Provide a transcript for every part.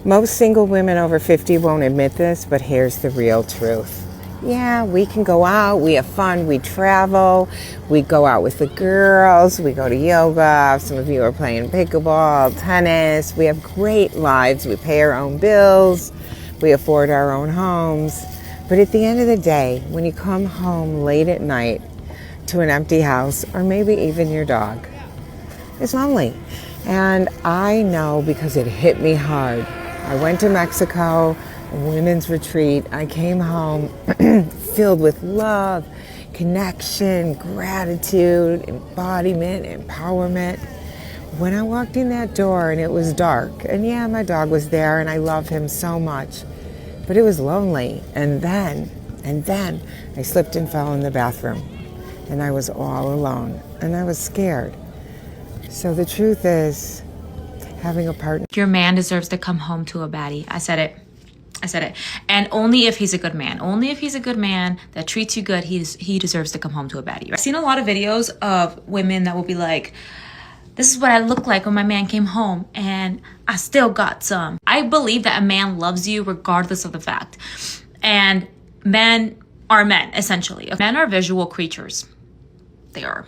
Most single women over 50 won't admit this, but here's the real truth. Yeah, we can go out, we have fun, we travel, we go out with the girls, we go to yoga, some of you are playing pickleball, tennis, we have great lives, we pay our own bills, we afford our own homes. But at the end of the day, when you come home late at night to an empty house, or maybe even your dog, it's lonely. And I know because it hit me hard. I went to Mexico, a women's retreat. I came home filled with love, connection, gratitude, embodiment, empowerment. When I walked in that door and it was dark, and yeah, my dog was there and I love him so much, but it was lonely. And then I slipped and fell in the bathroom and I was all alone and I was scared. So the truth is, having a partner. Your man deserves to come home to a baddie. I said it. And only if he's a good man. Only if he's a good man that treats you good, he deserves to come home to a baddie. I've seen a lot of videos of women that will be like, this is what I looked like when my man came home and I still got some. I believe that a man loves you regardless of the fact. And men are men, essentially. Men are visual creatures. They are.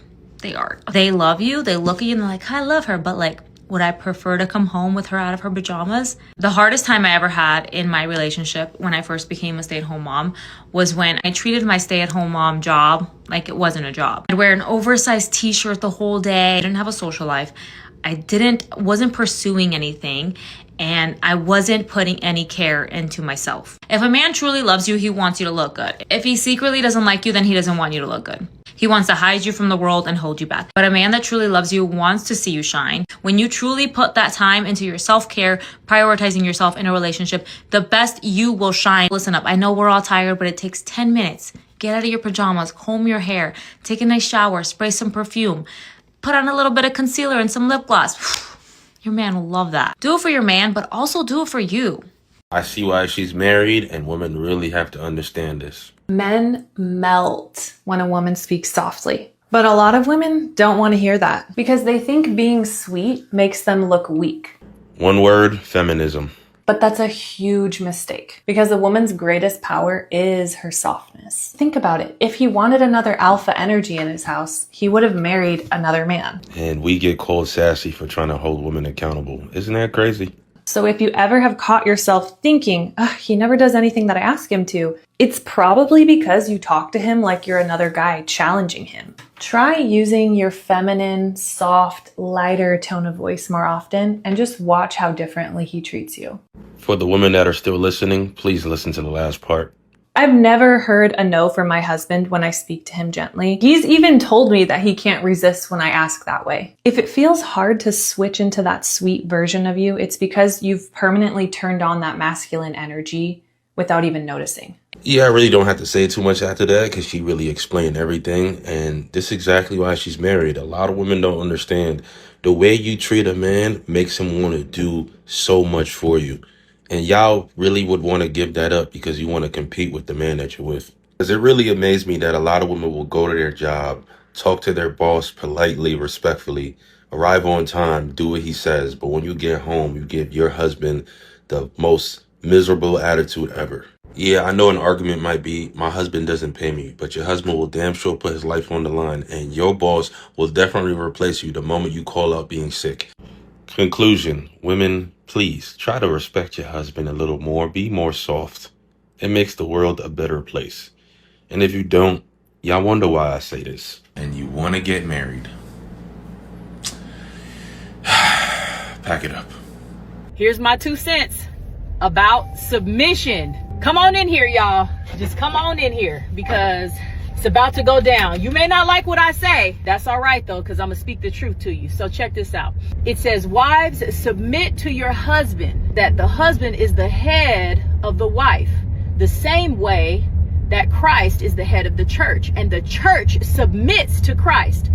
They love you. They look at you and they're like, I love her. But like, would I prefer to come home with her out of her pajamas? The hardest time I ever had in my relationship when I first became a stay-at-home mom was when I treated my stay-at-home mom job like it wasn't a job. I'd wear an oversized t-shirt the whole day. I didn't have a social life. I wasn't pursuing anything, and I wasn't putting any care into myself. If a man truly loves you, he wants you to look good. If he secretly doesn't like you, then he doesn't want you to look good. He wants to hide you from the world and hold you back. But a man that truly loves you wants to see you shine. When you truly put that time into your self-care, prioritizing yourself in a relationship, the best you will shine. Listen up, I know we're all tired, but it takes 10 minutes. Get out of your pajamas, comb your hair, take a nice shower, spray some perfume, put on a little bit of concealer and some lip gloss. Your man will love that. Do it for your man, but also do it for you. I see why she's married, and women really have to understand this. Men melt when a woman speaks softly. But a lot of women don't want to hear that because they think being sweet makes them look weak. One word, feminism. But that's a huge mistake because a woman's greatest power is her softness. Think about it. If he wanted another alpha energy in his house, he would have married another man. And we get called sassy for trying to hold women accountable. Isn't that crazy? So if you ever have caught yourself thinking, he never does anything that I ask him to, it's probably because you talk to him like you're another guy challenging him. Try using your feminine, soft, lighter tone of voice more often and just watch how differently he treats you. For the women that are still listening, please listen to the last part. I've never heard a no from my husband when I speak to him gently. He's even told me that he can't resist when I ask that way. If it feels hard to switch into that sweet version of you, it's because you've permanently turned on that masculine energy without even noticing. Yeah, I really don't have to say too much after that because she really explained everything. And this is exactly why she's married. A lot of women don't understand. The way you treat a man makes him want to do so much for you. And y'all really would want to give that up because you want to compete with the man that you're with. Because it really amazed me that a lot of women will go to their job, talk to their boss politely, respectfully, arrive on time, do what he says. But when you get home, you give your husband the most miserable attitude ever. Yeah, I know an argument might be, my husband doesn't pay me, but your husband will damn sure put his life on the line, and your boss will definitely replace you the moment you call out being sick. Conclusion, women, please try to respect your husband a little more. Be more soft. It makes the world a better place. And if you don't, y'all wonder why I say this. And you want to get married. Pack it up. Here's my 2 cents about submission. Come on in here, y'all. Just come on in here because it's about to go down. You may not like what I say. That's all right, though, because I'm going to speak the truth to you. So check this out. It says, wives, submit to your husband, that the husband is the head of the wife, the same way that Christ is the head of the church, and the church submits to Christ.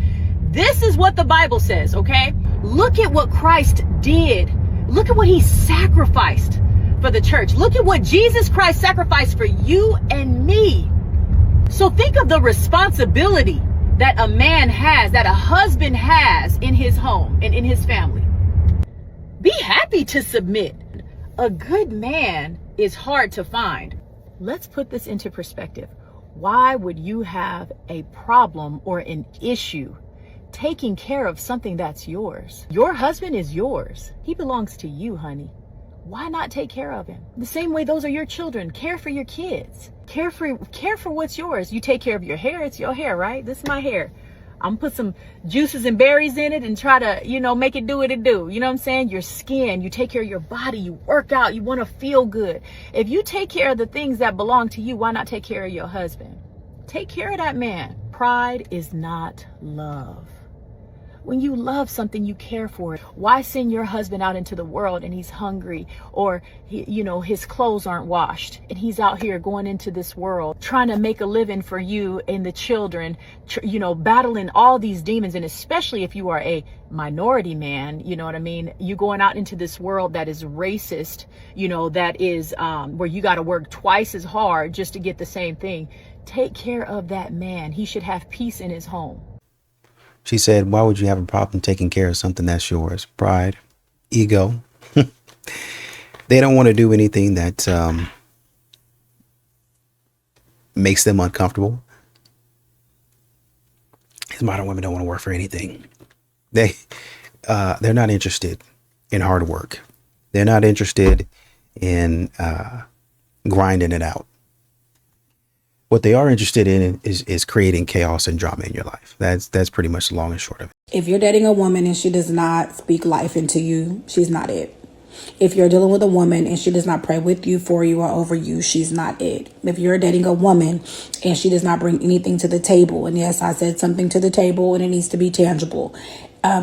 This is what the Bible says, okay? Look at what Christ did. Look at what he sacrificed for the church. Look at what Jesus Christ sacrificed for you and me. So think of the responsibility that a man has, that a husband has in his home and in his family. Be happy to submit. A good man is hard to find. Let's put this into perspective. Why would you have a problem or an issue taking care of something that's yours? Your husband is yours. He belongs to you, honey. Why not take care of him? The same way those are your children. Care for your kids. Care for what's yours. You take care of your hair. It's your hair, right? This is my hair. I'm gonna put some juices and berries in it and try to, make it do what it do. You know what I'm saying? Your skin, you take care of your body, you work out, you want to feel good. If you take care of the things that belong to you, why not take care of your husband? Take care of that man. Pride is not love. When you love something, you care for it. Why send your husband out into the world and he's hungry, or his clothes aren't washed and he's out here going into this world trying to make a living for you and the children, battling all these demons? And especially if you are a minority man, you know what I mean? You going out into this world that is racist, that is where you got to work twice as hard just to get the same thing. Take care of that man. He should have peace in his home. She said, why would you have a problem taking care of something that's yours? Pride, ego. They don't want to do anything that makes them uncomfortable. These modern women don't want to work for anything. They're not interested in hard work. They're not interested in grinding it out. What they are interested in is creating chaos and drama in your life. That's pretty much the long and short of it. If you're dating a woman and she does not speak life into you, she's not it. If you're dealing with a woman and she does not pray with you, for you, or over you, she's not it. If you're dating a woman and she does not bring anything to the table, and yes, I said something to the table and it needs to be tangible,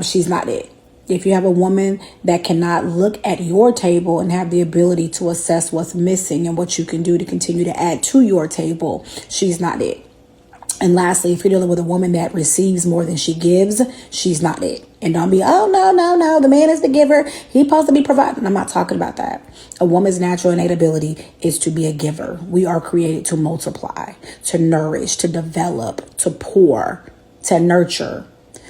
she's not it. If you have a woman that cannot look at your table and have the ability to assess what's missing and what you can do to continue to add to your table, she's not it. And lastly, if you're dealing with a woman that receives more than she gives, she's not it. And don't be, oh, no, the man is the giver. He's supposed to be providing. I'm not talking about that. A woman's natural innate ability is to be a giver. We are created to multiply, to nourish, to develop, to pour, to nurture.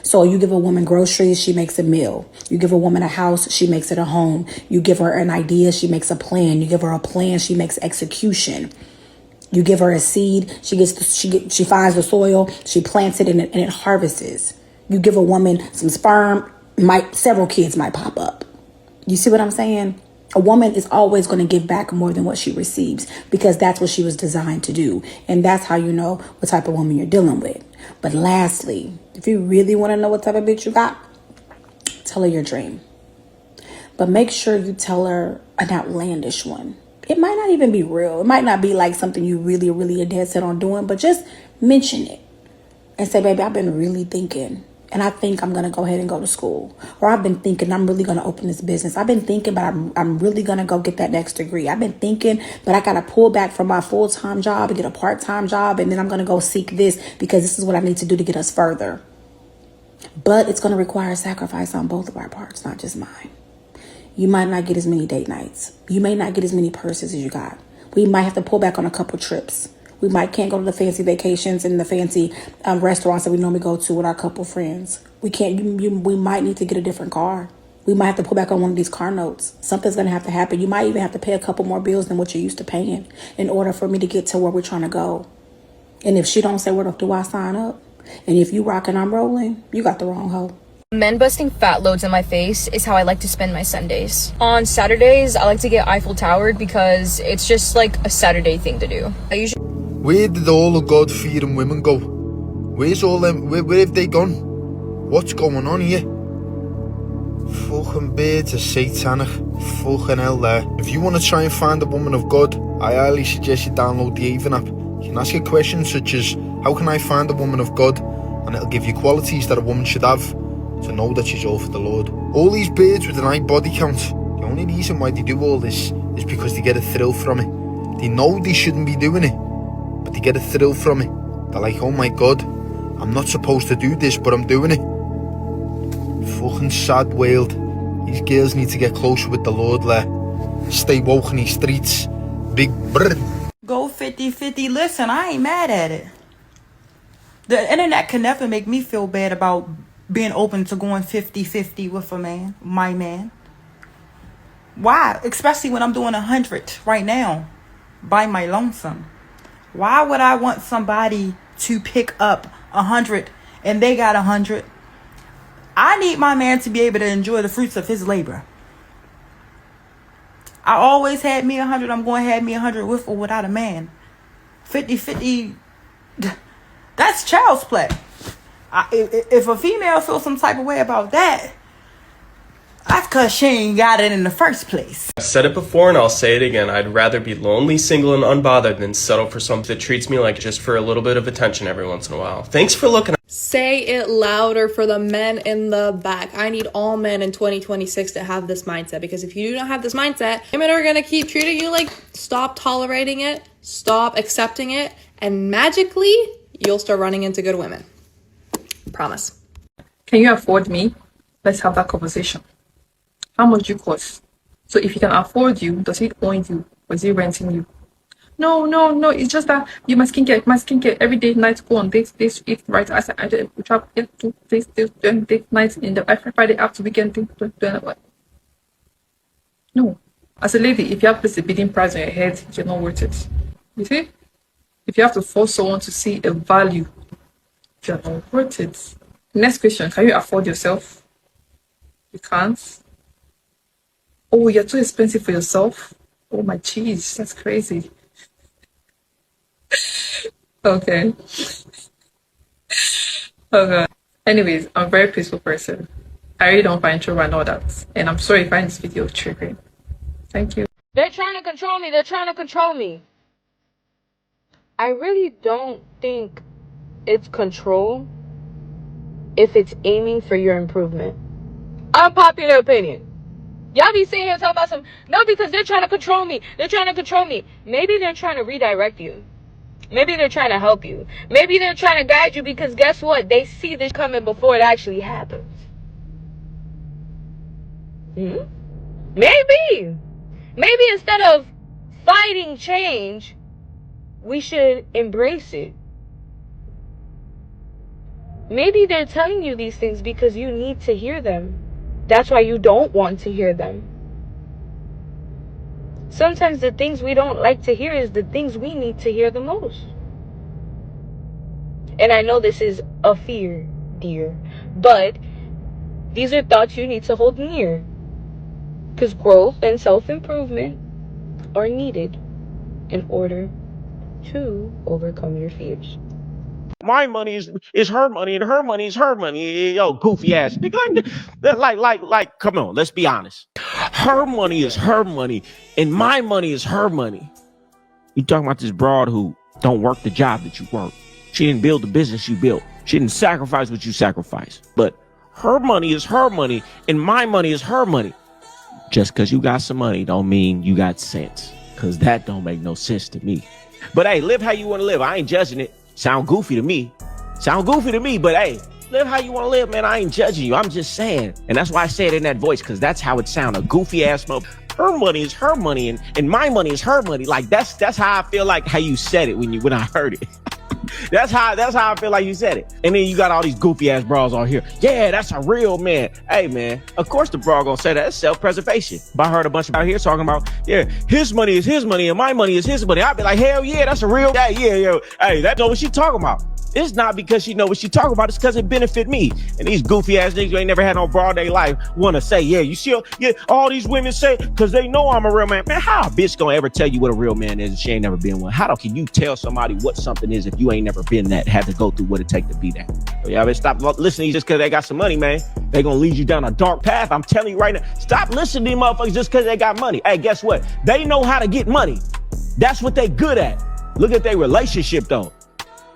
So you give a woman groceries, she makes a meal. You give a woman a house, she makes it a home. You give her an idea, she makes a plan. You give her a plan, she makes execution. You give her a seed, she finds the soil, she plants it and it harvests. You give a woman some sperm, several kids might pop up. You see what I'm saying? A woman is always going to give back more than what she receives, because that's what she was designed to do. And that's how you know what type of woman you're dealing with. But lastly, if you really want to know what type of bitch you got, tell her your dream. But make sure you tell her an outlandish one. It might not even be real. It might not be like something you really, really are dead set on doing, but just mention it and say, baby, I've been really thinking. And I think I'm going to go ahead and go to school. Or I've been thinking I'm really going to open this business. I've been thinking, but I'm really going to go get that next degree. I've been thinking, but I got to pull back from my full-time job and get a part-time job. And then I'm going to go seek this because this is what I need to do to get us further. But it's going to require sacrifice on both of our parts, not just mine. You might not get as many date nights. You may not get as many purses as you got. We might have to pull back on a couple trips. We can't go to the fancy vacations and the fancy restaurants that we normally go to with our couple friends. We might need to get a different car. We might have to pull back on one of these car notes. Something's going to have to happen. You might even have to pay a couple more bills than what you're used to paying in order for me to get to where we're trying to go. And if she don't say, where do I sign up? And if you rock and I'm rolling, you got the wrong hoe. Men busting fat loads in my face is how I like to spend my Sundays. On Saturdays, I like to get Eiffel Towered because it's just like a Saturday thing to do. Where did all the God-fearing women go? Where's all them? Where have they gone? What's going on here? Fucking birds are satanic. Fucking hell there. If you want to try and find a woman of God, I highly suggest you download the Avon app. You can ask a question such as, how can I find a woman of God? And it'll give you qualities that a woman should have to know that she's all for the Lord. All these birds with an high body count, the only reason why they do all this is because they get a thrill from it. They know they shouldn't be doing it, but they get a thrill from it. They're like, oh my God, I'm not supposed to do this, but I'm doing it. Fucking sad world. These girls need to get closer with the Lord, stay woke in these streets. Big brr. Go 50-50. Listen, I ain't mad at it. The internet can never make me feel bad about being open to going 50-50 with a man, my man. Why? Especially when I'm doing 100 right now by my lonesome. Why would I want somebody to pick up 100 and they got 100? I need my man to be able to enjoy the fruits of his labor. I always had me 100. I'm going to have me 100 with or without a man. 50-50, that's child's play. If a female feels some type of way about that, that's because she ain't got it in the first place. I've said it before and I'll say it again. I'd rather be lonely, single, and unbothered than settle for something that treats me like just for a little bit of attention every once in a while. Thanks for looking. Say it louder for the men in the back. I need all men in 2026 to have this mindset, because if you do not have this mindset, women are going to keep treating you like, stop tolerating it, stop accepting it, and magically you'll start running into good women. Promise. Can you afford me? Let's have that conversation. How much you cost? So if he can afford you, does he own you? Or is he renting you? No, it's just that you my skincare every day, night, go on dates, eat right. I said, we travel, do this, date nights in the Friday after weekend, do what? No. As a lady, if you have placed a bidding price on your head, you're not worth it. You see? If you have to force someone to see a value, you're not worth it. Next question, can you afford yourself? You can't. Oh, you're too expensive for yourself? Oh my jeez, that's crazy. Okay. Okay. Anyways, I'm a very peaceful person. I really don't find trouble and all that. And I'm sorry if I find this video triggering. Thank you. They're trying to control me. They're trying to control me. I really don't think it's control if it's aiming for your improvement. Unpopular opinion. Y'all be sitting here talking about some, no, because they're trying to control me. They're trying to control me. Maybe they're trying to redirect you. Maybe they're trying to help you. Maybe they're trying to guide you, because guess what? They see this coming before it actually happens. Maybe. Maybe instead of fighting change, we should embrace it. Maybe they're telling you these things because you need to hear them. That's why you don't want to hear them. Sometimes the things we don't like to hear is the things we need to hear the most. And I know this is a fear, dear, but these are thoughts you need to hold near. Because growth and self-improvement are needed in order to overcome your fears. My money is her money, and her money is her money. Yo, goofy ass nigga. Like, come on, let's be honest. Her money is her money, and my money is her money. You talking about this broad who don't work the job that you work. She didn't build the business you built. She didn't sacrifice what you sacrificed. But her money is her money, and my money is her money. Just because you got some money don't mean you got sense, because that don't make no sense to me. But hey, live how you want to live. I ain't judging it. Sound goofy to me, but hey, live how you want to live, man. I ain't judging you. I'm just saying. And that's why I say it in that voice, because that's how it sounds. A goofy ass mother. Her money is her money, and my money is her money. Like that's how I feel like how you said it when I heard it. That's how I feel like you said it. And then you got all these goofy ass bras on here. Yeah, that's a real man. Hey man, of course the bra gonna say that. It's self-preservation. But I heard a bunch of out here talking about, yeah, his money is his money and my money is his money. I'd be like, hell yeah, that's a real guy. Yeah. Hey, that's what she talking about. It's not because she know what she talking about. It's because it benefit me. And these goofy ass niggas who ain't never had no broad day life want to say, yeah, you see, yeah, all these women say, because they know I'm a real man. Man, how a bitch gonna ever tell you what a real man is if she ain't never been one? How can you tell somebody what something is if you ain't never been that, had to go through what it take to be that? So yeah, but stop listening just because they got some money, man. They gonna lead you down a dark path. I'm telling you right now, stop listening to these motherfuckers just because they got money. Hey, guess what? They know how to get money. That's what they good at. Look at their relationship though.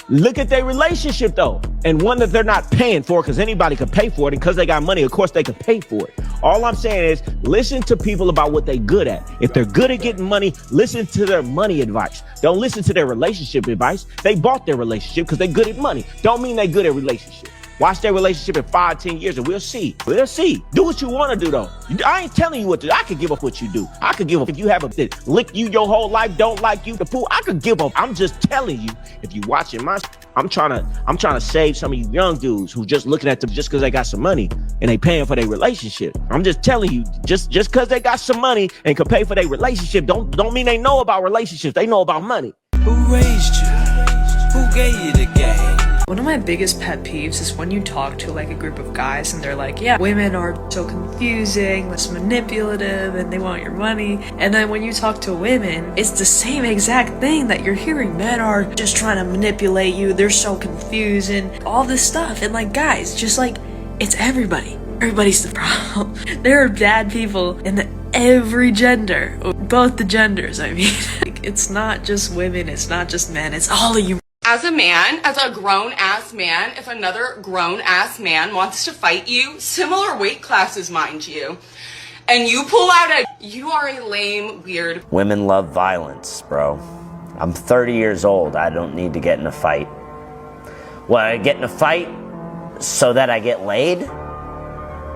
And one that they're not paying for, because anybody could pay for it, and because they got money, of course they could pay for it. All I'm saying is listen to people about what they good at. If they're good at getting money, listen to their money advice. Don't listen to their relationship advice. They bought their relationship because they're good at money. Don't mean they're good at relationship. Watch their relationship in 5, 10 years and we'll see. We'll see. Do what you want to do though. I ain't telling you what to do. I could give up what you do. I could give up if you have a that lick you your whole life, don't like you, the fool. I could give up. I'm just telling you, if you watching my I'm trying to save some of you young dudes who just looking at them just because they got some money and they paying for their relationship. I'm just telling you, just because they got some money and can pay for their relationship, don't mean they know about relationships. They know about money. Who raised you? Who gave you the game? One of my biggest pet peeves is when you talk to like a group of guys and they're like, yeah, women are so confusing, it's manipulative, and they want your money. And then when you talk to women, it's the same exact thing that you're hearing. Men are just trying to manipulate you, they're so confusing, all this stuff. And like, guys, just like, it's everybody. Everybody's the problem. There are bad people in every gender, both the genders, I mean. It's not just women, it's not just men, it's all of you. As a man, as a grown-ass man, if another grown-ass man wants to fight you, similar weight classes, mind you, and you pull out you are a lame, weird. Women love violence, bro. I'm 30 years old. I don't need to get in a fight. Well, I get in a fight so that I get laid?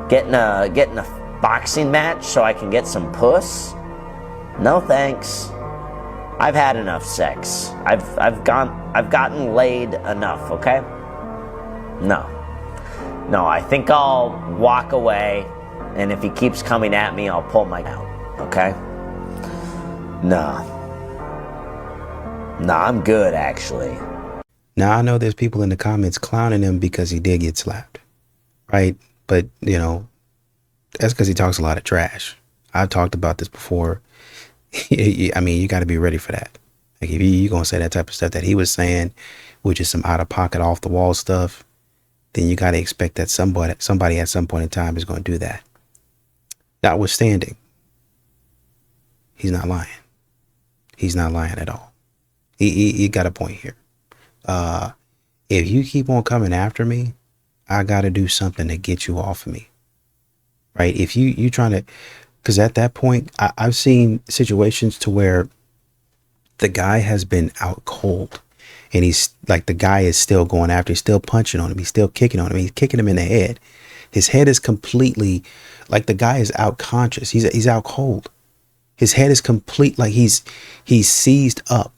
Get in a boxing match so I can get some puss? No thanks. I've had enough sex. I've gotten laid enough, okay? No, I think I'll walk away, and if he keeps coming at me, I'll pull my out, okay? No, I'm good, actually. Now, I know there's people in the comments clowning him because he did get slapped, right? But, you know, that's because he talks a lot of trash. I've talked about this before. I mean, you got to be ready for that. Like, if you're going to say that type of stuff that he was saying, which is some out-of-pocket, off-the-wall stuff, then you got to expect that somebody at some point in time is going to do that. Notwithstanding, he's not lying. He's not lying at all. He got a point here. If you keep on coming after me, I got to do something to get you off of me. Right? If you trying to... Because at that point, I've seen situations to where the guy has been out cold and he's like, the guy is still going after, he's still punching on him. He's still kicking on him. He's kicking him in the head. His head is completely like the guy is out conscious. He's out cold. His head is complete. Like he's seized up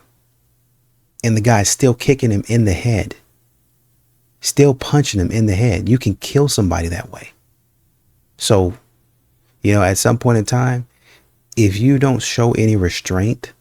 and the guy's still kicking him in the head, still punching him in the head. You can kill somebody that way. So, you know, at some point in time, if you don't show any restraint,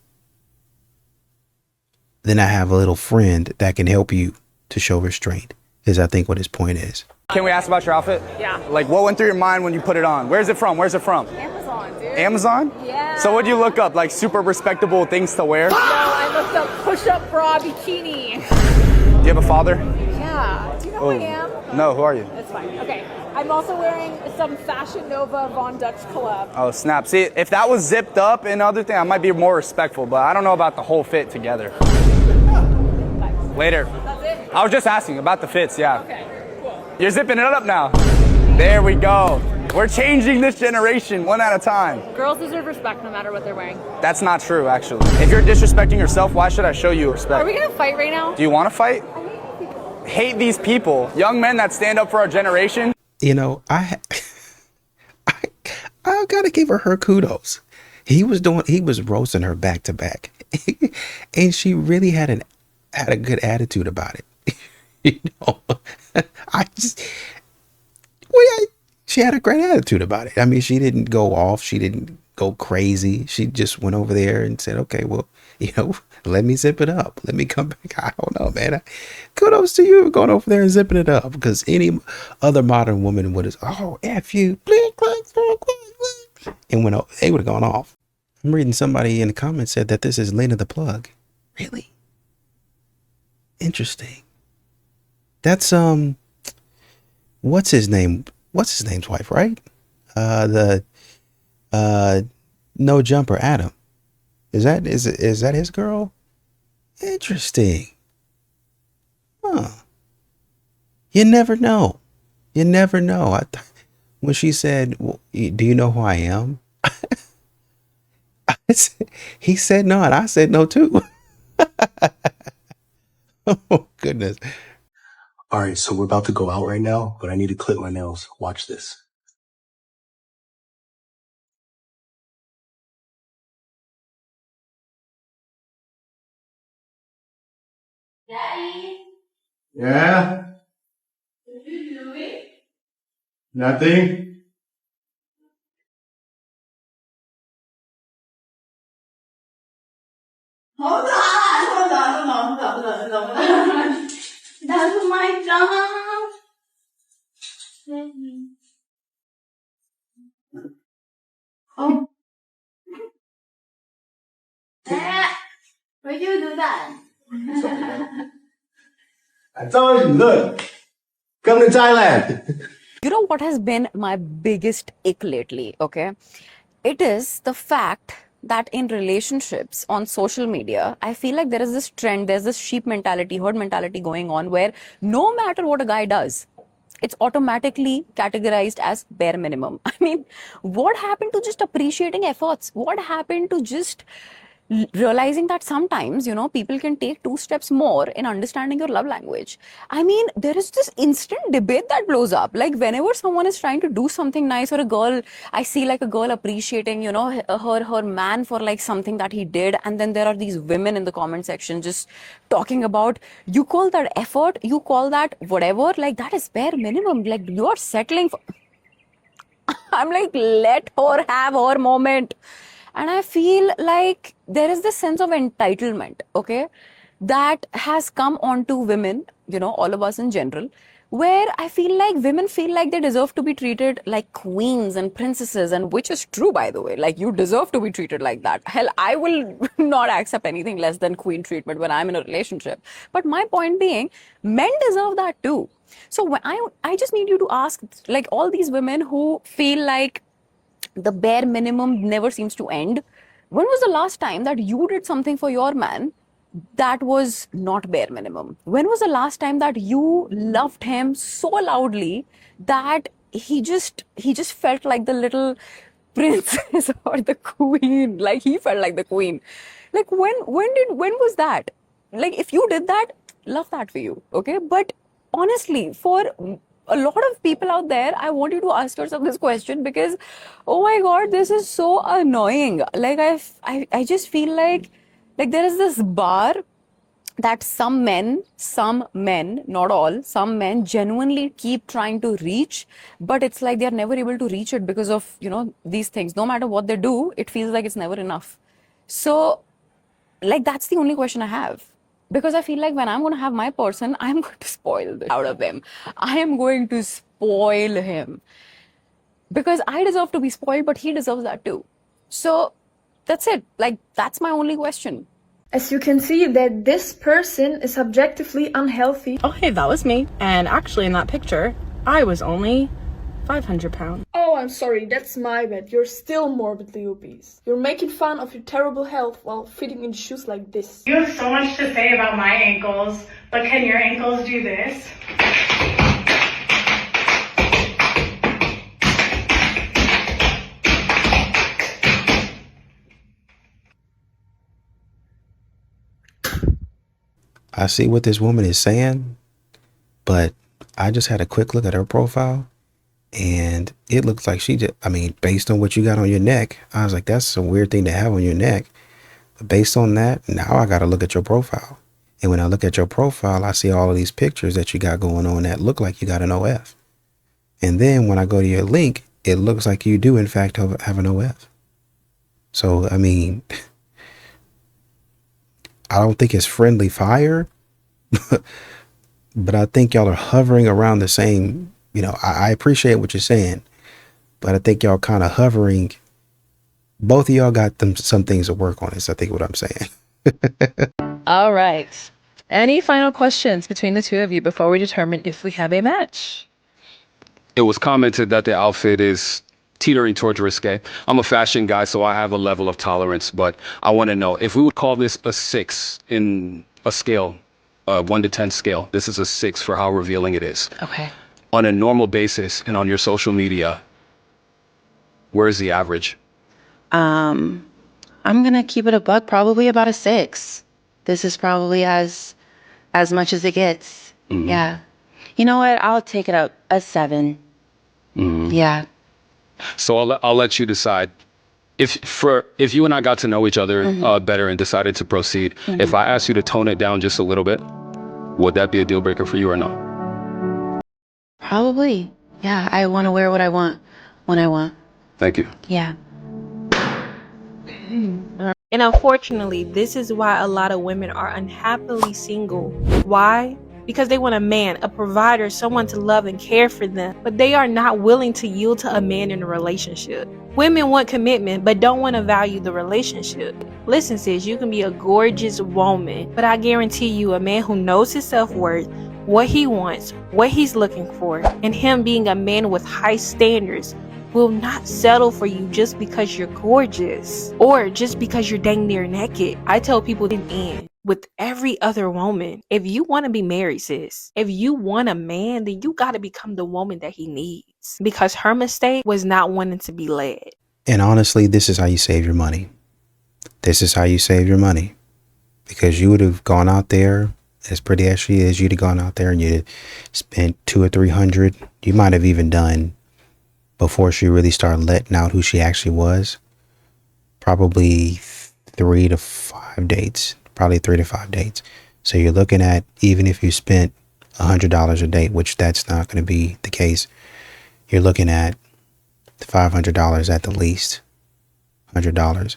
then I have a little friend that can help you to show restraint, is I think what his point is. Can we ask about your outfit? Yeah. Like, what went through your mind when you put it on? Where's it from? Amazon, dude. Amazon? Yeah. So what'd you look up? Like super respectable things to wear? No, I looked up push-up bra bikini. Do you have a father? Yeah. Do you know who I am? No, who are you? That's fine. Okay. I'm also wearing some Fashion Nova Von Dutch collab. Oh, snap. See, if that was zipped up and other thing, I might be more respectful, but I don't know about the whole fit together. Later. That's it? I was just asking about the fits, yeah. Okay, cool. You're zipping it up now. There we go. We're changing this generation one at a time. Girls deserve respect no matter what they're wearing. That's not true, actually. If you're disrespecting yourself, why should I show you respect? Are we gonna fight right now? Do you want to fight? Hate these people. Young men that stand up for our generation. You know, I gotta give her kudos. He was roasting her back to back, and she really had a good attitude about it. You know, she had a great attitude about it. I mean, she didn't go off. She didn't go crazy. She just went over there and said, okay, well, you know, let me zip it up. Let me come back. I don't know, man. Kudos to you going over there and zipping it up, because any other modern woman would have, oh, F you. And they would have gone off. I'm reading somebody in the comments said that this is Lena the Plug. Really? Interesting. That's, what's his name? What's his name's wife, right? No Jumper Adam. Is that his girl? Interesting. Huh. You never know. You never know. When she said, well, do you know who I am? He said no, and I said no too. Oh, goodness. All right, so we're about to go out right now, but I need to clip my nails. Watch this. Daddy, Yeah? what are you doing? Nothing? Hold on. That's my dog. Oh, Dad, why you do that? I told you, look. Come to Thailand. You know what has been my biggest ick lately, okay? It is the fact that in relationships on social media, I feel like there is this trend, there's this sheep mentality, herd mentality going on where no matter what a guy does, it's automatically categorized as bare minimum. I mean, what happened to just appreciating efforts? What happened to just realizing that sometimes, you know, people can take 2 steps more in understanding your love language? I mean, there is this instant debate that blows up. Like whenever someone is trying to do something nice, or a girl, I see like a girl appreciating, you know, her man for like something that he did, and then there are these women in the comment section just talking about, you call that effort, you call that whatever, like that is bare minimum, like you are settling for. I'm like, let her have her moment. And I feel like there is this sense of entitlement, okay, that has come onto women, you know, all of us in general, where I feel like women feel like they deserve to be treated like queens and princesses, and which is true, by the way. Like, you deserve to be treated like that. Hell, I will not accept anything less than queen treatment when I'm in a relationship. But my point being, men deserve that too. So when I just need you to ask, like, all these women who feel like the bare minimum never seems to end. When was the last time that you did something for your man that was not bare minimum? When was the last time that you loved him so loudly that he just felt like the little princess or the queen? Like, he felt like the queen. Like, when was that? Like, if you did that, love that for you, okay? But honestly, for a lot of people out there, I want you to ask yourself this question, because, oh my God, this is so annoying. Like, I just feel like there is this bar that some men, not all, some men genuinely keep trying to reach, but it's like they're never able to reach it because of, you know, these things. No matter what they do, it feels like it's never enough. So, like, that's the only question I have. Because I feel like when I'm going to have my person, I'm going to spoil the out of him. I am going to spoil him. Because I deserve to be spoiled, but he deserves that too. So that's it. Like, that's my only question. As you can see that this person is objectively unhealthy. Oh, hey, that was me. And actually in that picture, I was only 500 pounds. Oh, I'm sorry, that's my bad. You're still morbidly obese. You're making fun of your terrible health while fitting in shoes like this. You have so much to say about my ankles, but can your ankles do this? I see what this woman is saying, but I just had a quick look at her profile, and it looks like she just, I mean, based on what you got on your neck, I was like, that's a weird thing to have on your neck. But based on that, now I got to look at your profile. And when I look at your profile, I see all of these pictures that you got going on that look like you got an OF. And then when I go to your link, it looks like you do, in fact, have an OF. So, I mean, I don't think it's friendly fire, but I think y'all are hovering around the same, you know, I appreciate what you're saying, but I think y'all kind of hovering. Both of y'all got some things to work on, is I think what I'm saying. All right. Any final questions between the two of you before we determine if we have a match? It was commented that the outfit is teetering towards risque. I'm a fashion guy, so I have a level of tolerance, but I want to know if we would call this a 6 in a scale, 1 to 10 scale. This is a 6 for how revealing it is. Okay. On a normal basis and on your social media, where's the average? I'm gonna keep it a buck, probably about a 6. This is probably as much as it gets. Mm-hmm. Yeah. You know what? I'll take it up a 7. Yeah. So I'll let you decide. If you and I got to know each other better and decided to proceed, if I asked you to tone it down just a little bit, would that be a deal breaker for you or no? Probably. Yeah, I want to wear what I want when I want. Thank you. Yeah. And unfortunately, this is why a lot of women are unhappily single. Why? Because they want a man, a provider, someone to love and care for them, but they are not willing to yield to a man in a relationship. Women want commitment, but don't want to value the relationship. Listen, sis, you can be a gorgeous woman, but I guarantee you a man who knows his self-worth, what he wants, what he's looking for, and him being a man with high standards will not settle for you just because you're gorgeous or just because you're dang near naked. I tell people in end with every other woman, if you want to be married, sis, if you want a man, then you got to become the woman that he needs, because her mistake was not wanting to be led. And honestly, this is how you save your money. This is how you save your money, because you would have gone out there, as pretty as she is, you'd have gone out there and you'd have spent $200 or $300. You might have even done, before she really started letting out who she actually was, probably 3 to 5 dates. So you're looking at, even if you spent $100 a date, which that's not going to be the case, you're looking at $500 at the least. $100.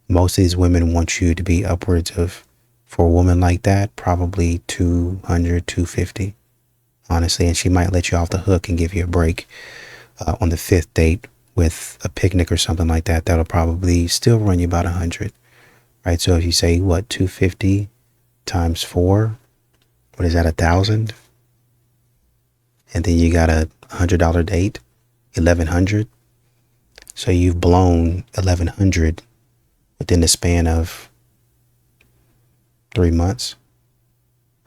Most of these women want you to be upwards of, for a woman like that, probably $200, $250, honestly. And she might let you off the hook and give you a break on the 5th date with a picnic or something like that. That'll probably still run you about $100, right? So if you say, what, 250 times 4, what is that, 1,000? And then you got a $100 date, 1,100. So you've blown 1,100 within the span of 3 months,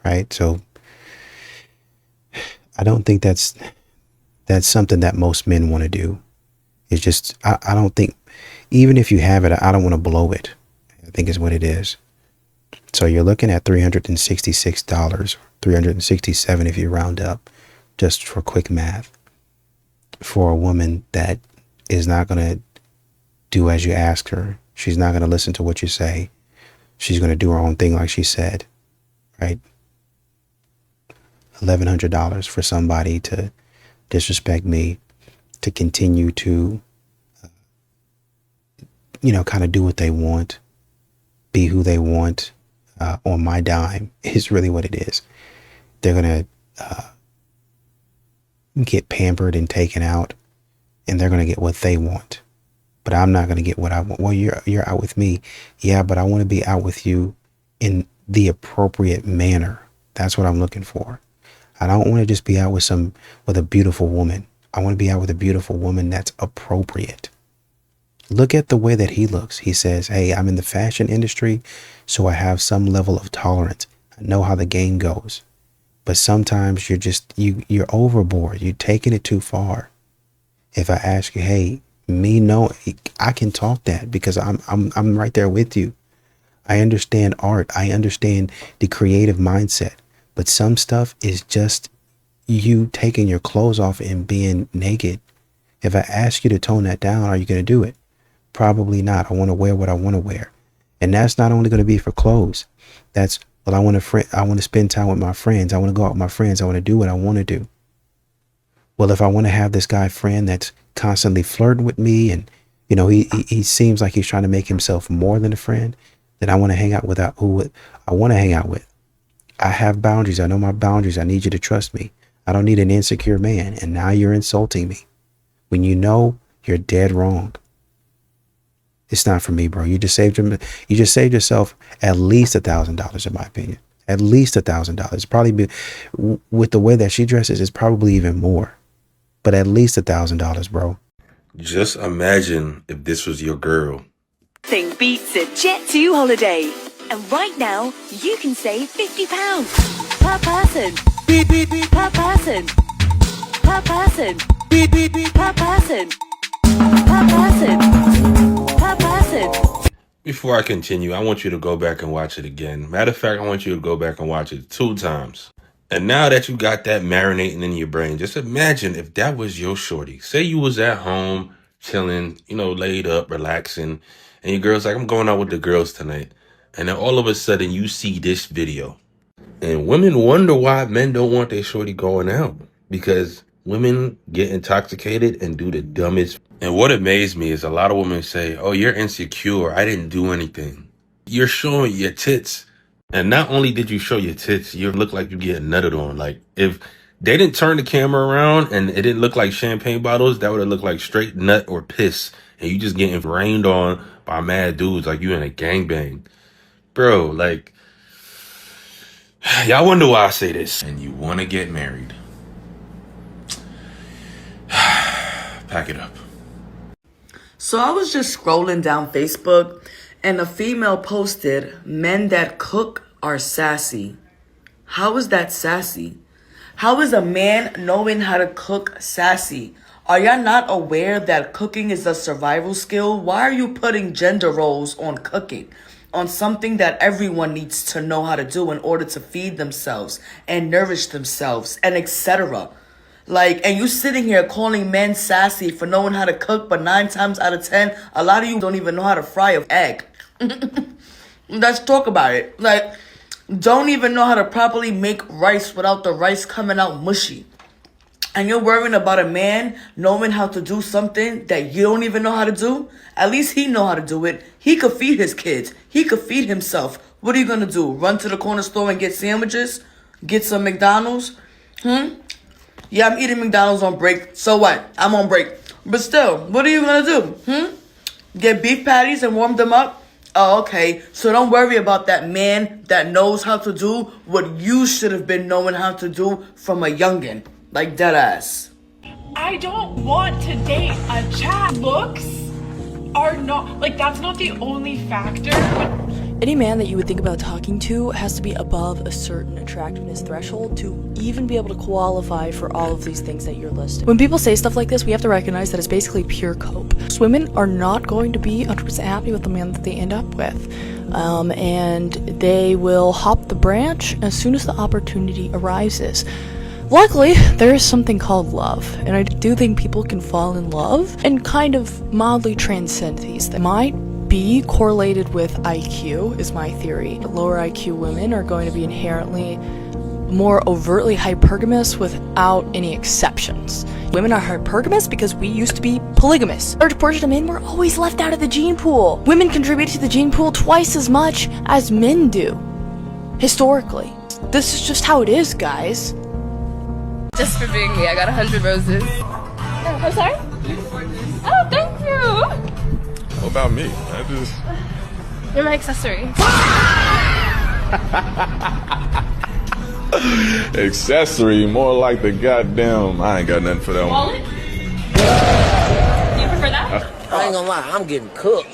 right? So I don't think that's something that most men want to do. It's just, I don't think, even if you have it, I don't want to blow it, I think is what it is. So you're looking at $366, $367 if you round up, just for quick math, for a woman that is not going to do as you ask her. She's not going to listen to what you say. She's going to do her own thing, like she said, right? $1,100 for somebody to disrespect me, to continue to, kind of do what they want, be who they want, on my dime, is really what it is. They're going to get pampered and taken out, and they're going to get what they want. But I'm not going to get what I want. Well, you're out with me. Yeah, but I want to be out with you in the appropriate manner. That's what I'm looking for. I don't want to just be out with a beautiful woman. I want to be out with a beautiful woman that's appropriate. Look at the way that he looks. He says, hey, I'm in the fashion industry, so I have some level of tolerance. I know how the game goes. But sometimes you're overboard. You're taking it too far. If I ask you, hey, I can talk that because I'm right there with you. I understand art. I understand the creative mindset. But some stuff is just you taking your clothes off and being naked. If I ask you to tone that down, are you going to do it? Probably not. I want to wear what I want to wear. And that's not only going to be for clothes. That's, well, I want to spend time with my friends. I want to go out with my friends. I want to do what I want to do. Well, if I want to have this guy friend that's constantly flirting with me and, he seems like he's trying to make himself more than a friend, then I want to hang out with who I want to hang out with. I have boundaries. I know my boundaries. I need you to trust me. I don't need an insecure man. And now you're insulting me when you know you're dead wrong. It's not for me, bro. You just saved yourself at least $1,000, in my opinion. At least $1,000. Probably with the way that she dresses, it's probably even more. But at least $1,000, bro. Just imagine if this was your girl. Nothing beats a Jet2 holiday. And right now, you can save £50 per person. Per person. Per person. Per person. Per person. Per person. Before I continue, I want you to go back and watch it again. Matter of fact, I want you to go back and watch it 2 times. And now that you got that marinating in your brain, just imagine if that was your shorty. Say you was at home, chilling, laid up, relaxing, and your girl's like, I'm going out with the girls tonight. And then all of a sudden you see this video. And women wonder why men don't want their shorty going out. Because women get intoxicated and do the dumbest. And what amazed me is a lot of women say, oh, you're insecure. I didn't do anything. You're showing your tits. And not only did you show your tits, you look like you getting nutted on. Like, if they didn't turn the camera around and it didn't look like champagne bottles, that would have looked like straight nut or piss. And you just getting rained on by mad dudes like you in a gangbang. Bro, like, y'all wonder why I say this. And you want to get married. Pack it up. So I was just scrolling down Facebook and a female posted, men that cook are sassy. How is that sassy? How is a man knowing how to cook sassy? Are y'all not aware that cooking is a survival skill? Why are you putting gender roles on cooking? On something that everyone needs to know how to do in order to feed themselves and nourish themselves and etc. And you sitting here calling men sassy for knowing how to cook, but 9 times out of 10, a lot of you don't even know how to fry an egg. Let's talk about it. Don't even know how to properly make rice without the rice coming out mushy. And you're worrying about a man knowing how to do something that you don't even know how to do? At least he know how to do it. He could feed his kids. He could feed himself. What are you gonna do? Run to the corner store and get sandwiches? Get some McDonald's? Yeah, I'm eating McDonald's on break. So what? I'm on break. But still, what are you gonna do? Get beef patties and warm them up? Oh, okay. So don't worry about that man that knows how to do what you should have been knowing how to do from a youngin'. Like dead ass. I don't want to date a chat. Looks are not, that's not the only factor. Any man that you would think about talking to has to be above a certain attractiveness threshold to even be able to qualify for all of these things that you're listing. When people say stuff like this, we have to recognize that it's basically pure cope. So women are not going to be 100% happy with the man that they end up with. And they will hop the branch as soon as the opportunity arises. Luckily, there is something called love, and I do think people can fall in love and kind of mildly transcend these. That might be correlated with IQ, is my theory. Lower IQ women are going to be inherently more overtly hypergamous without any exceptions. Women are hypergamous because we used to be polygamous. A large portion of men were always left out of the gene pool. Women contribute to the gene pool twice as much as men do, historically. This is just how it is, guys. Just for being me, I got 100 roses. Oh, I'm sorry? Oh, thank you! What about me? You're my accessory. Accessory, more like the goddamn. I ain't got nothing for that Wallet? one. Do you prefer that? I ain't gonna lie, I'm getting cooked.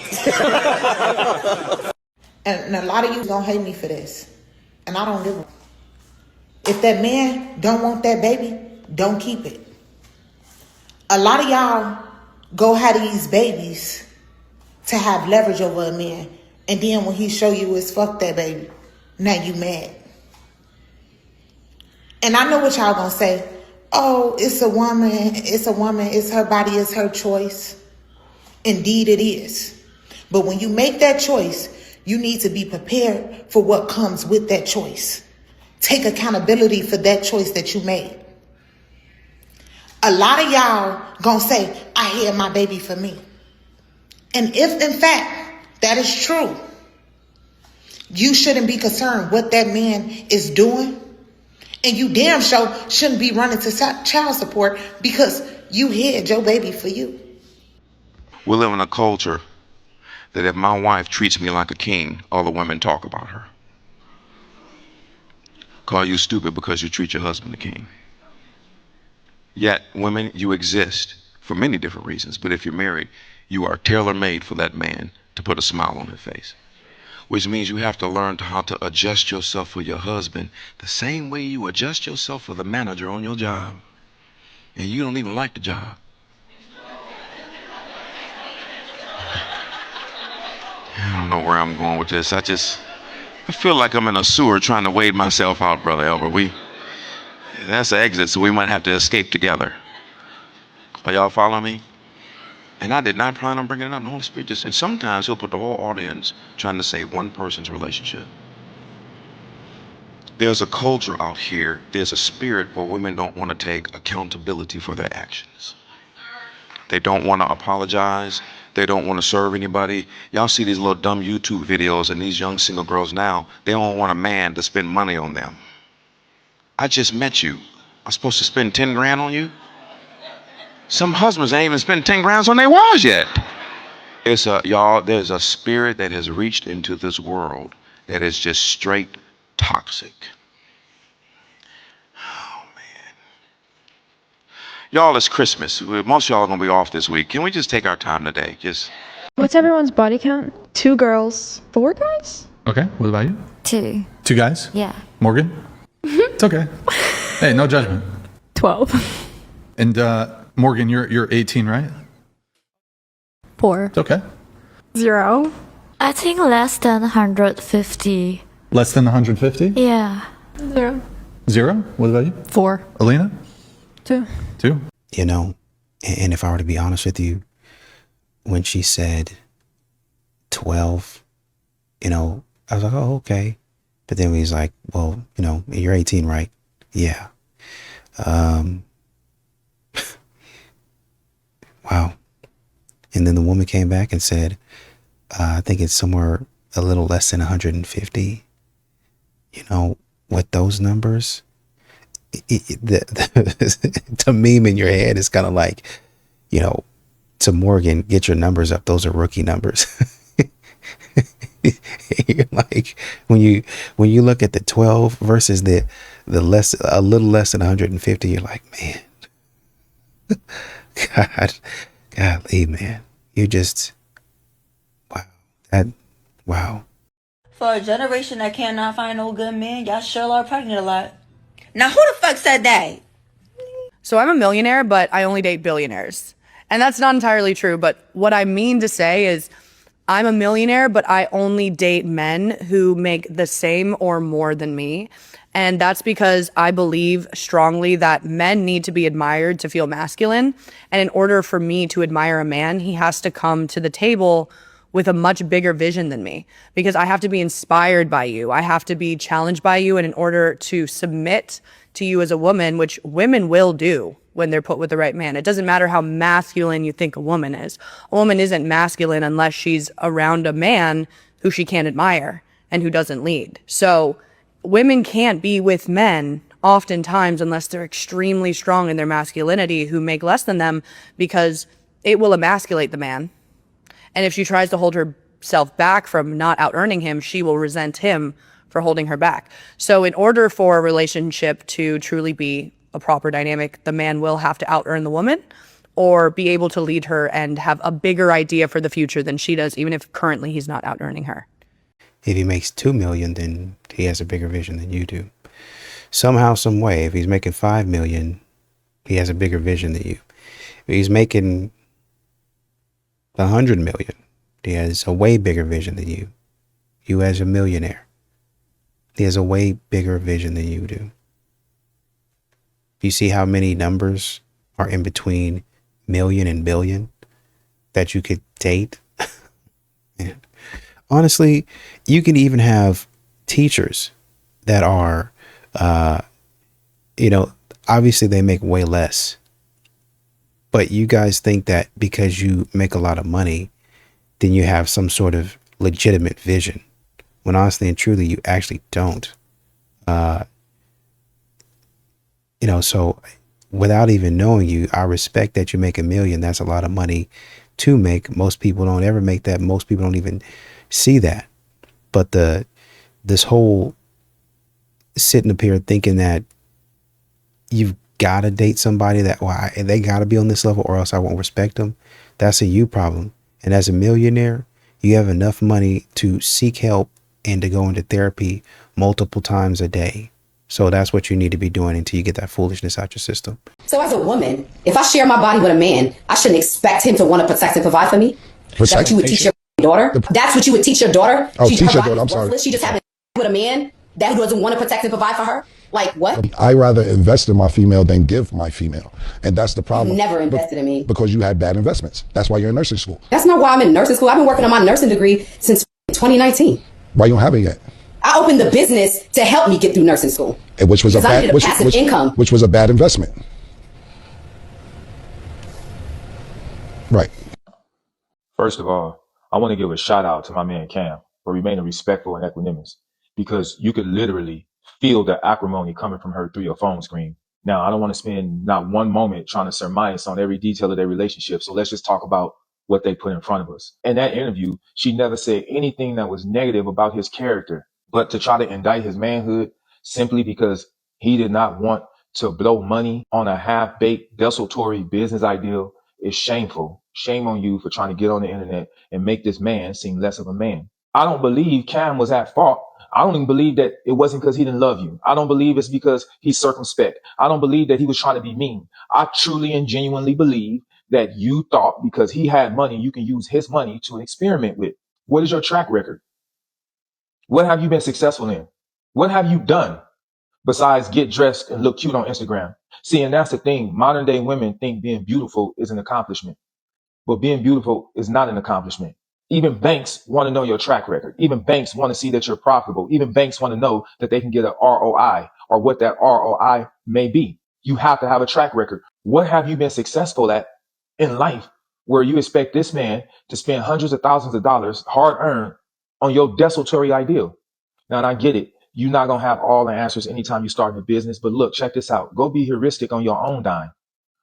And a lot of you gonna hate me for this. And I don't give a. If that man don't want that baby, don't keep it. A lot of y'all go have these babies to have leverage over a man. And then when he show you is fuck that baby, now you mad. And I know what y'all gonna say. Oh, it's a woman, it's her body, it's her choice. Indeed it is. But when you make that choice, you need to be prepared for what comes with that choice. Take accountability for that choice that you made. A lot of y'all gonna say, I had my baby for me. And if in fact that is true, you shouldn't be concerned what that man is doing. And you damn sure shouldn't be running to child support because you had your baby for you. We live in a culture that if my wife treats me like a king, all the women talk about her. Call you stupid because you treat your husband a king. Yet, women, you exist for many different reasons, but if you're married, you are tailor-made for that man to put a smile on his face. Which means you have to learn how to adjust yourself for your husband the same way you adjust yourself for the manager on your job. And you don't even like the job. I don't know where I'm going with this. I feel like I'm in a sewer trying to wade myself out, Brother Elbert. That's the exit, so we might have to escape together. Are y'all following me? And I did not plan on bringing it up. The Holy Spirit just, and sometimes he'll put the whole audience trying to save one person's relationship. There's a culture out here, there's a spirit where women don't want to take accountability for their actions. They don't want to apologize. They don't want to serve anybody. Y'all see these little dumb YouTube videos, and these young single girls now, they don't want a man to spend money on them. I just met you. I'm supposed to spend 10 grand on you? Some husbands ain't even spent 10 grand on their wives yet. Y'all, there's a spirit that has reached into this world that is just straight toxic. Oh, man. Y'all, it's Christmas. Most of y'all are going to be off this week. Can we just take our time today? What's everyone's body count? 2 girls, 4 guys? Okay, what about you? 2. 2 guys? Yeah. Morgan? It's okay. Hey, no judgment. 12. And Morgan, you're 18, right? 4. It's okay. 0. I think less than 150. Less than 150? Yeah. 0. 0? What about you? 4. Alina? 2. 2? You know, and if I were to be honest with you, when she said 12, you know, I was like, oh, okay. But then he's like, well, you know, you're 18, right? Yeah. Wow. And then the woman came back and said, I think it's somewhere a little less than 150. You know, with those numbers, the meme in your head is kind of like, you know, to Morgan, get your numbers up. Those are rookie numbers. You're like, when you look at the 12 versus the less, a little less than 150, you're like, man, golly, man, you just, wow. For a generation that cannot find no good men, y'all sure are pregnant a lot. Now, who the fuck said that? So I'm a millionaire, but I only date billionaires. And that's not entirely true, but what I mean to say is I'm a millionaire, but I only date men who make the same or more than me. And that's because I believe strongly that men need to be admired to feel masculine. And in order for me to admire a man, he has to come to the table with a much bigger vision than me, because I have to be inspired by you. I have to be challenged by you. And in order to submit to you as a woman, which women will do when they're put with the right man, it doesn't matter how masculine you think a woman is. A woman isn't masculine unless she's around a man who she can't admire and who doesn't lead. So women can't be with men oftentimes unless they're extremely strong in their masculinity who make less than them, because it will emasculate the man. And if she tries to hold herself back from not out-earning him, she will resent him for holding her back. So in order for a relationship to truly be a proper dynamic, the man will have to out-earn the woman or be able to lead her and have a bigger idea for the future than she does, even if currently he's not out-earning her. If he makes 2 million, then he has a bigger vision than you do. Somehow, some way, if he's making 5 million, he has a bigger vision than you. If he's making 100 million, he has a way bigger vision than you. You as a millionaire, he has a way bigger vision than you do. You see how many numbers are in between million and billion that you could date? Man. Honestly, you can even have teachers that are, obviously they make way less. But you guys think that because you make a lot of money, then you have some sort of legitimate vision. When honestly and truly, you actually don't. So without even knowing you, I respect that you make $1 million. That's a lot of money to make. Most people don't ever make that. Most people don't even see that. But this whole sitting up here thinking that you've got to date somebody that, they got to be on this level or else I won't respect them. That's a you problem. And as a millionaire, you have enough money to seek help and to go into therapy multiple times a day. So that's what you need to be doing until you get that foolishness out your system. So as a woman, if I share my body with a man, I shouldn't expect him to want to protect and provide for me? That's what you would teach your daughter? That's what you would teach your daughter? Oh, teach your daughter, I'm sorry. She just having with a man that doesn't want to protect and provide for her? Like what? I rather invest in my female than give my female. And that's the problem. Never invested in me. Because you had bad investments. That's why you're in nursing school. That's not why I'm in nursing school. I've been working on my nursing degree since 2019. Why you don't have it yet? I opened the business to help me get through nursing school. Which was a Because I bad needed a passive income. which was a bad investment. Right. First of all, I want to give a shout out to my man Cam for remaining respectful and equanimous, because you could literally feel the acrimony coming from her through your phone screen. Now, I don't want to spend not one moment trying to surmise on every detail of their relationship, so let's just talk about what they put in front of us. In that interview, she never said anything that was negative about his character, but to try to indict his manhood simply because he did not want to blow money on a half-baked desultory business ideal is shameful. Shame on you for trying to get on the internet and make this man seem less of a man. I don't believe Cam was at fault. I don't even believe that it wasn't because he didn't love you. I don't believe it's because he's circumspect. I don't believe that he was trying to be mean. I truly and genuinely believe that you thought because he had money, you can use his money to experiment with. What is your track record? What have you been successful in? What have you done besides get dressed and look cute on Instagram? See, and that's the thing. Modern day women think being beautiful is an accomplishment, but being beautiful is not an accomplishment. Even banks want to know your track record. Even banks want to see that you're profitable. Even banks want to know that they can get an ROI or what that ROI may be. You have to have a track record. What have you been successful at in life where you expect this man to spend hundreds of thousands of dollars hard earned on your desultory ideal? Now, and I get it. You're not going to have all the answers anytime you start a business, but look, check this out. Go be heuristic on your own dime.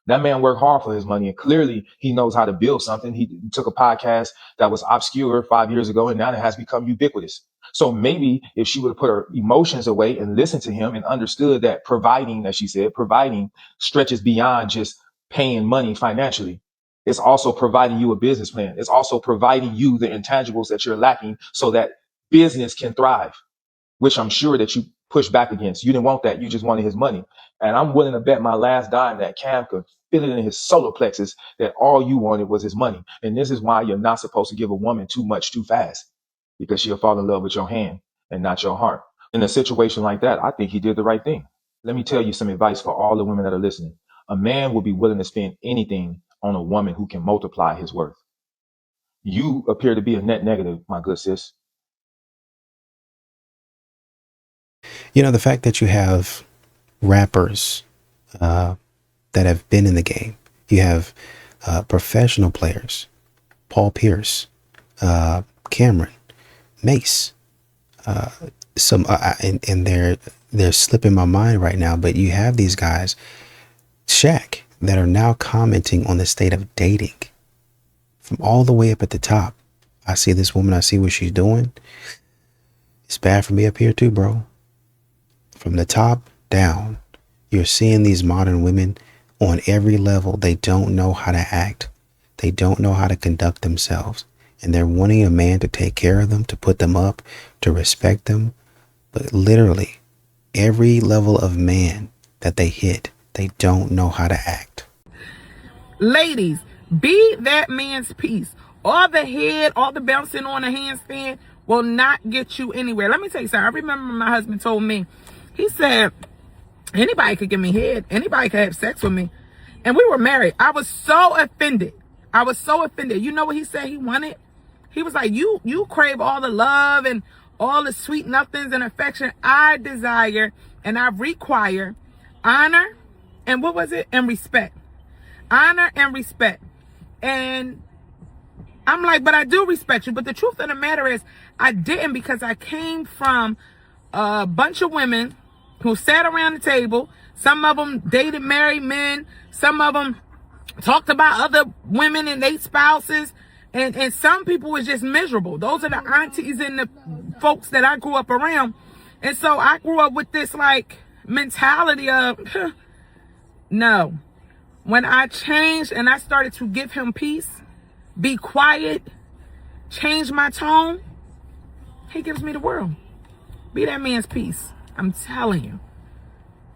That man worked hard for his money, and clearly he knows how to build something. He took a podcast that was obscure 5 years ago, and now it has become ubiquitous. So maybe if she would have put her emotions away and listened to him and understood that providing, as she said, providing stretches beyond just paying money financially. It's also providing you a business plan. It's also providing you the intangibles that you're lacking so that business can thrive, which I'm sure that you pushed back against. You didn't want that. You just wanted his money. And I'm willing to bet my last dime that Cam could feel it in his solar plexus that all you wanted was his money. And this is why you're not supposed to give a woman too much too fast, because she'll fall in love with your hand and not your heart. In a situation like that, I think he did the right thing. Let me tell you some advice for all the women that are listening. A man will be willing to spend anything on a woman who can multiply his worth. You appear to be a net negative, my good sis. You know, the fact that you have rappers that have been in the game, you have professional players, Paul Pierce, Cameron, Mace, and they're slipping my mind right now, but you have these guys, Shaq, that are now commenting on the state of dating from all the way up at the top. I see this woman, I see what she's doing. It's bad for me up here too, bro. From the top down, you're seeing these modern women on every level. They don't know how to act. They don't know how to conduct themselves. And they're wanting a man to take care of them, to put them up, to respect them. But literally, every level of man that they hit, they don't know how to act. Ladies, be that man's piece. All the head, all the bouncing on the handstand will not get you anywhere. Let me tell you something. I remember my husband told me, he said, anybody could give me head. Anybody could have sex with me. And we were married. I was so offended. You know what he said he wanted? He was like, you crave all the love and all the sweet nothings and affection. I desire and I require honor and what was it? And respect. Honor and respect. And I'm like, but I do respect you. But the truth of the matter is I didn't, because I came from a bunch of women who sat around the table. Some of them dated married men. Some of them talked about other women and their spouses. And some people was just miserable. Those are the aunties and the folks that I grew up around. And so I grew up with this like mentality of, no. When I changed and I started to give him peace, be quiet, change my tone, he gives me the world. Be that man's peace. I'm telling you.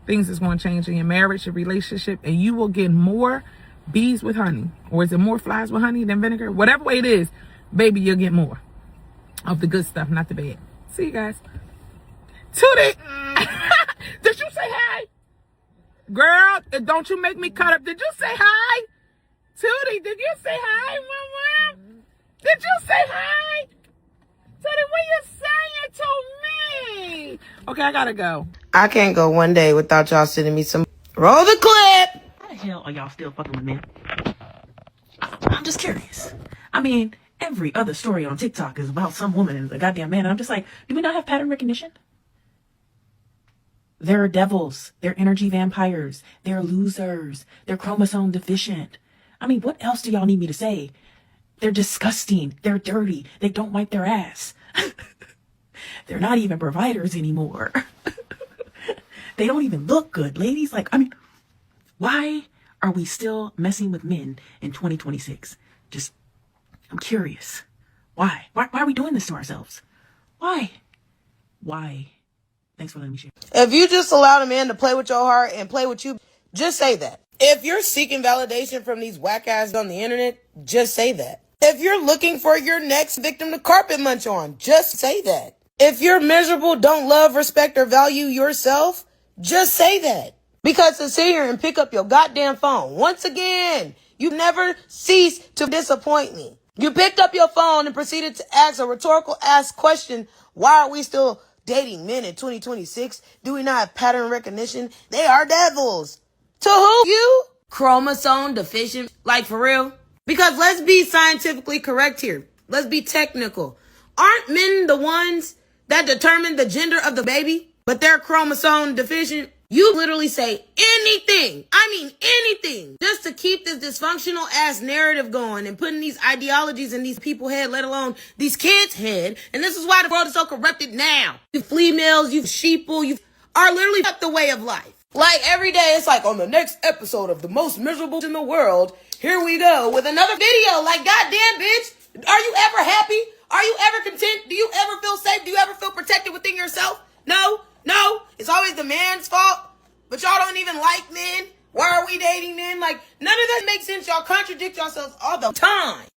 Things is going to change in your marriage, your relationship, and you will get more bees with honey. Or is it more flies with honey than vinegar? Whatever way it is, baby, you'll get more of the good stuff, not the bad. See you guys. Tootie! Did you say say hi? Girl, don't you make me cut up. Did you say hi? Tootie, did you say hi, Mama? Did you say hi? Tootie, what you saying to me? Okay, I gotta go. I can't go one day without y'all sending me some. Roll the clip. How the hell are y'all still fucking with men? I'm just curious. I mean, every other story on TikTok is about some woman and a goddamn man. And I'm just like, do we not have pattern recognition? They're devils. They're energy vampires. They're losers. They're chromosome deficient. I mean, what else do y'all need me to say? They're disgusting. They're dirty. They don't wipe their ass. They're not even providers anymore. They don't even look good, ladies. Like, I mean, why are we still messing with men in 2026? Just, I'm curious. Why? Why are we doing this to ourselves? Why? Thanks for letting me share. If you just allow a man to play with your heart and play with you, just say that. If you're seeking validation from these whack asses on the internet, just say that. If you're looking for your next victim to carpet munch on, just say that. If you're miserable, don't love, respect, or value yourself, just say that. Because to sit here and pick up your goddamn phone, once again, you never cease to disappoint me. You picked up your phone and proceeded to ask a rhetorical ass question, why are we still dating men in 2026? Do we not have pattern recognition? They are devils. To who? You? Chromosome deficient? Like, for real? Because let's be scientifically correct here. Let's be technical. Aren't men the ones that determine the gender of the baby, but they're chromosome deficient? You literally say anything, I mean anything, just to keep this dysfunctional ass narrative going and putting these ideologies in these people's head, let alone these kids' head. And this is why the world is so corrupted now. You females, you sheeple, you are literally up the way of life. Like every day, it's like on the next episode of the most miserable in the world, here we go with another video. Like, goddamn, bitch, are you ever happy? Are you ever content? Do you ever feel safe? Do you ever feel protected within yourself? No. It's always the man's fault. But y'all don't even like men. Why are we dating men? Like, none of that makes sense. Y'all contradict yourselves all the time.